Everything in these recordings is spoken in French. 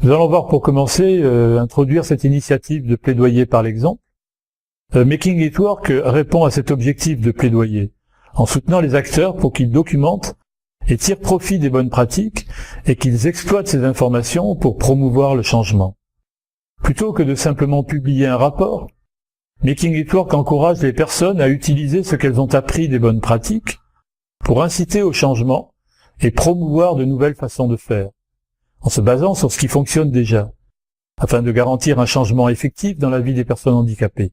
Nous allons voir pour commencer, introduire cette initiative de plaidoyer par l'exemple. Making It Work répond à cet objectif de plaidoyer, en soutenant les acteurs pour qu'ils documentent et tirent profit des bonnes pratiques et qu'ils exploitent ces informations pour promouvoir le changement. Plutôt que de simplement publier un rapport, Making It Work encourage les personnes à utiliser ce qu'elles ont appris des bonnes pratiques pour inciter au changement et promouvoir de nouvelles façons de faire, en se basant sur ce qui fonctionne déjà, afin de garantir un changement effectif dans la vie des personnes handicapées.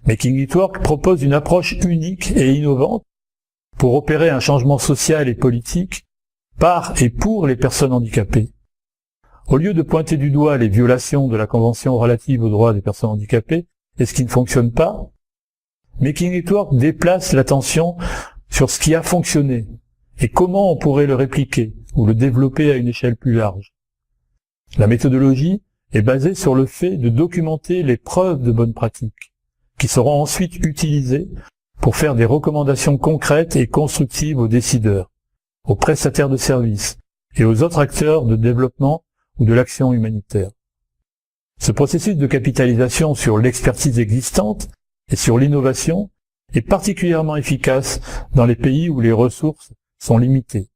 Making It Work propose une approche unique et innovante pour opérer un changement social et politique par et pour les personnes handicapées. Au lieu de pointer du doigt les violations de la Convention relative aux droits des personnes handicapées et ce qui ne fonctionne pas, Making It Work déplace l'attention sur ce qui a fonctionné et comment on pourrait le répliquer ou le développer à une échelle plus large. La méthodologie est basée sur le fait de documenter les preuves de bonnes pratiques, qui seront ensuite utilisées pour faire des recommandations concrètes et constructives aux décideurs, aux prestataires de services et aux autres acteurs de développement ou de l'action humanitaire. Ce processus de capitalisation sur l'expertise existante et sur l'innovation est particulièrement efficace dans les pays où les ressources sont limitées.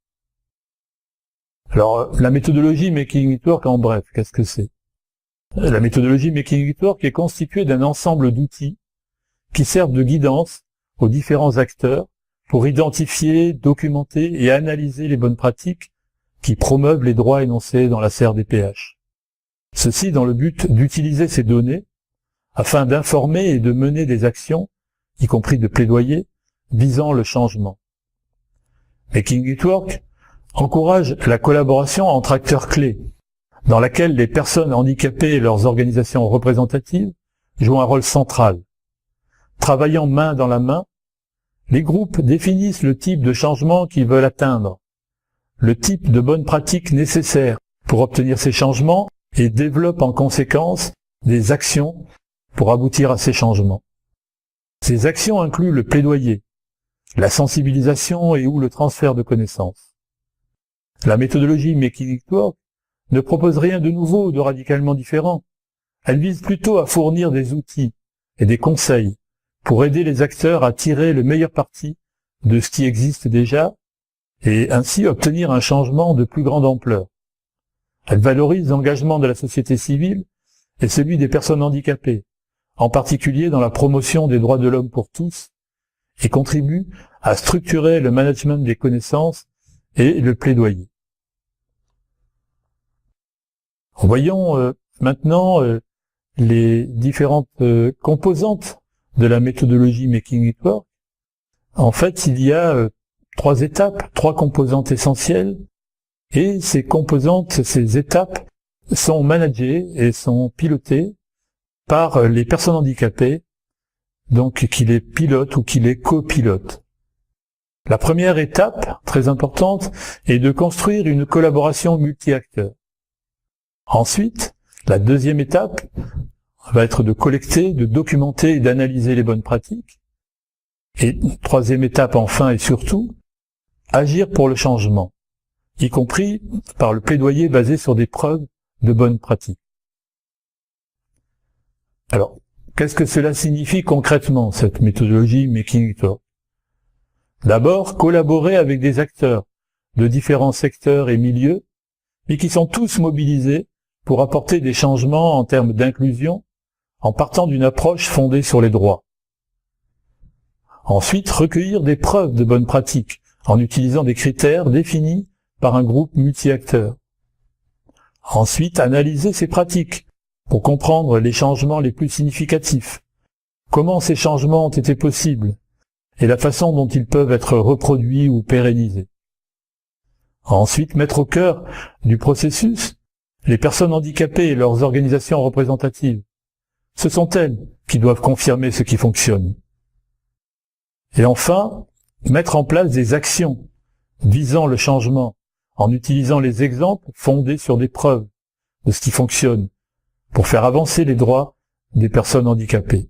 Alors, la méthodologie Making It Work, en bref, qu'est-ce que c'est? La méthodologie Making It Work est constituée d'un ensemble d'outils qui servent de guidance aux différents acteurs pour identifier, documenter et analyser les bonnes pratiques qui promeuvent les droits énoncés dans la CRDPH. Ceci dans le but d'utiliser ces données afin d'informer et de mener des actions, y compris de plaidoyer, visant le changement. Making It Work encourage la collaboration entre acteurs clés, dans laquelle les personnes handicapées et leurs organisations représentatives jouent un rôle central. Travaillant main dans la main, les groupes définissent le type de changement qu'ils veulent atteindre, le type de bonnes pratiques nécessaires pour obtenir ces changements et développent en conséquence des actions pour aboutir à ces changements. Ces actions incluent le plaidoyer, la sensibilisation et ou le transfert de connaissances. La méthodologie Making It Work ne propose rien de nouveau ou de radicalement différent. Elle vise plutôt à fournir des outils et des conseils pour aider les acteurs à tirer le meilleur parti de ce qui existe déjà et ainsi obtenir un changement de plus grande ampleur. Elle valorise l'engagement de la société civile et celui des personnes handicapées, en particulier dans la promotion des droits de l'homme pour tous, et contribue à structurer le management des connaissances et le plaidoyer. Voyons maintenant les différentes composantes de la méthodologie Making It Work. En fait, il y a trois étapes, trois composantes essentielles, et ces composantes, ces étapes sont managées et sont pilotées par les personnes handicapées, donc qui les pilotent ou qui les copilotent. La première étape, très importante, est de construire une collaboration multi-acteurs. Ensuite, la deuxième étape va être de collecter, de documenter et d'analyser les bonnes pratiques. Et troisième étape, enfin et surtout, agir pour le changement, y compris par le plaidoyer basé sur des preuves de bonnes pratiques. Alors, qu'est-ce que cela signifie concrètement, cette méthodologie Making It Work? D'abord, collaborer avec des acteurs de différents secteurs et milieux, mais qui sont tous mobilisés pour apporter des changements en termes d'inclusion, en partant d'une approche fondée sur les droits. Ensuite, recueillir des preuves de bonnes pratiques, en utilisant des critères définis par un groupe multi-acteurs. Ensuite, analyser ces pratiques, pour comprendre les changements les plus significatifs, comment ces changements ont été possibles, et la façon dont ils peuvent être reproduits ou pérennisés. Ensuite, mettre au cœur du processus les personnes handicapées et leurs organisations représentatives. Ce sont elles qui doivent confirmer ce qui fonctionne. Et enfin, mettre en place des actions visant le changement en utilisant les exemples fondés sur des preuves de ce qui fonctionne pour faire avancer les droits des personnes handicapées.